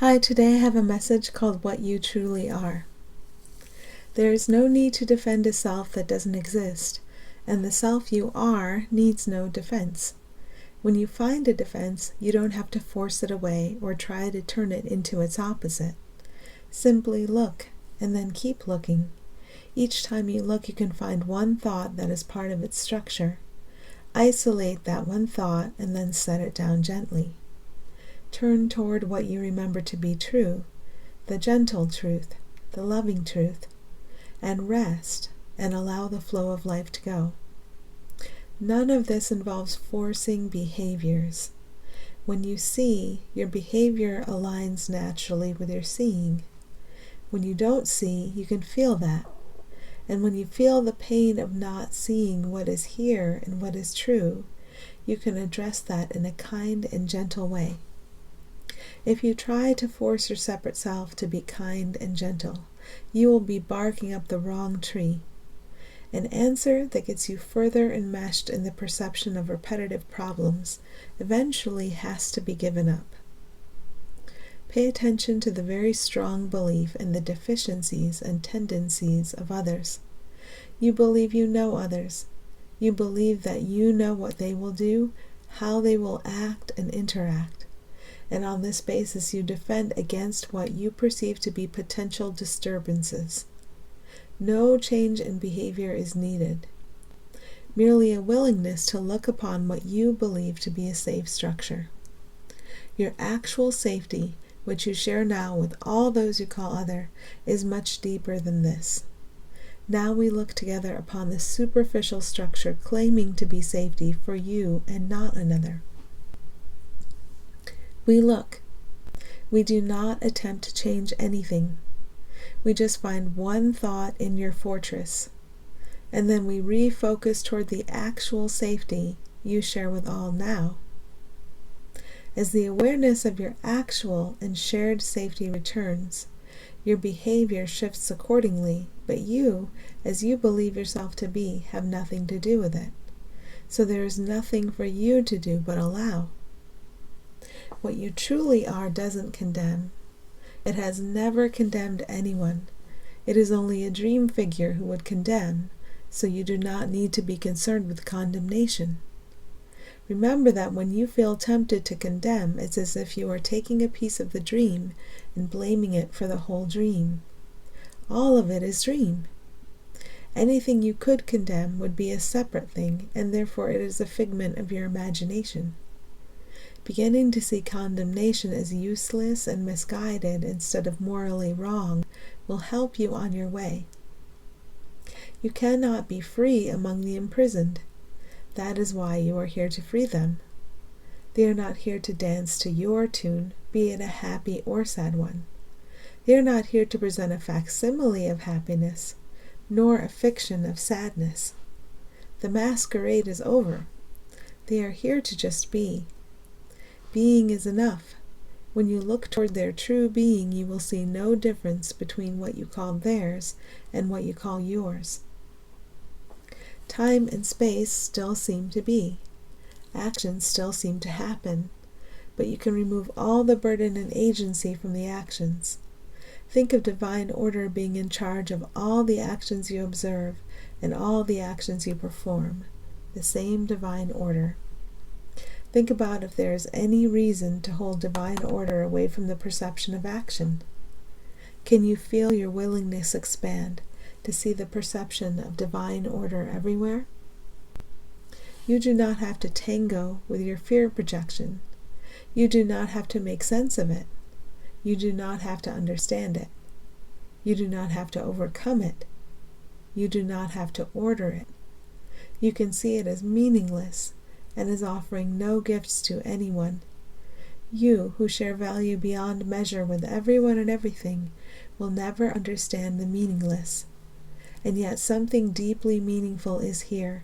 Hi, today I have a message called What You Truly Are. There is no need to defend a self that doesn't exist, and the self you are needs no defense. When you find a defense, you don't have to force it away or try to turn it into its opposite. Simply look, and then keep looking. Each time you look, you can find one thought that is part of its structure. Isolate that one thought and then set it down gently. Turn toward what you remember to be true, the gentle truth, the loving truth, and rest and allow the flow of life to go. None of this involves forcing behaviors. When you see, your behavior aligns naturally with your seeing. When you don't see, you can feel that. And when you feel the pain of not seeing what is here and what is true, you can address that in a kind and gentle way. If you try to force your separate self to be kind and gentle, you will be barking up the wrong tree. An answer that gets you further enmeshed in the perception of repetitive problems eventually has to be given up. Pay attention to the very strong belief in the deficiencies and tendencies of others. You believe you know others. You believe that you know what they will do, how they will act and interact. And on this basis you defend against what you perceive to be potential disturbances. No change in behavior is needed. Merely a willingness to look upon what you believe to be a safe structure. Your actual safety, which you share now with all those you call other, is much deeper than this. Now we look together upon the superficial structure claiming to be safety for you and not another. We look. We do not attempt to change anything. We just find one thought in your fortress, and then we refocus toward the actual safety you share with all now. As the awareness of your actual and shared safety returns, your behavior shifts accordingly, but you, as you believe yourself to be, have nothing to do with it. So there is nothing for you to do but allow. What you truly are doesn't condemn. It has never condemned anyone. It is only a dream figure who would condemn, so you do not need to be concerned with condemnation. Remember that when you feel tempted to condemn, it's as if you are taking a piece of the dream and blaming it for the whole dream. All of it is dream. Anything you could condemn would be a separate thing, and therefore it is a figment of your imagination. Beginning to see condemnation as useless and misguided instead of morally wrong will help you on your way. You cannot be free among the imprisoned. That is why you are here to free them. They are not here to dance to your tune, be it a happy or sad one. They are not here to present a facsimile of happiness, nor a fiction of sadness. The masquerade is over. They are here to just be. Being is enough. When you look toward their true being, you will see no difference between what you call theirs and what you call yours. Time and space still seem to be. Actions still seem to happen, but you can remove all the burden and agency from the actions. Think of divine order being in charge of all the actions you observe and all the actions you perform. The same divine order. Think about if there is any reason to hold divine order away from the perception of action. Can you feel your willingness expand to see the perception of divine order everywhere? You do not have to tango with your fear projection. You do not have to make sense of it. You do not have to understand it. You do not have to overcome it. You do not have to order it. You can see it as meaningless and as offering no gifts to anyone. You, who share value beyond measure with everyone and everything, will never understand the meaningless. And yet something deeply meaningful is here.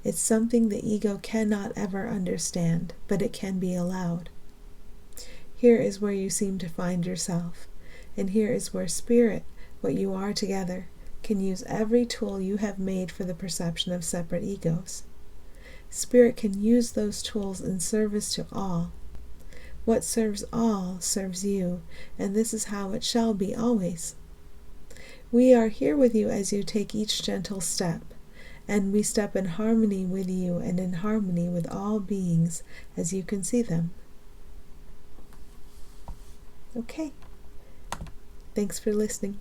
It's something the ego cannot ever understand, but it can be allowed. Here is where you seem to find yourself, and here is where spirit, what you are together, can use every tool you have made for the perception of separate egos. Spirit can use those tools in service to all. What serves all serves you, and this is how it shall be always. We are here with you as you take each gentle step, and we step in harmony with you and in harmony with all beings as you can see them. Okay. Thanks for listening.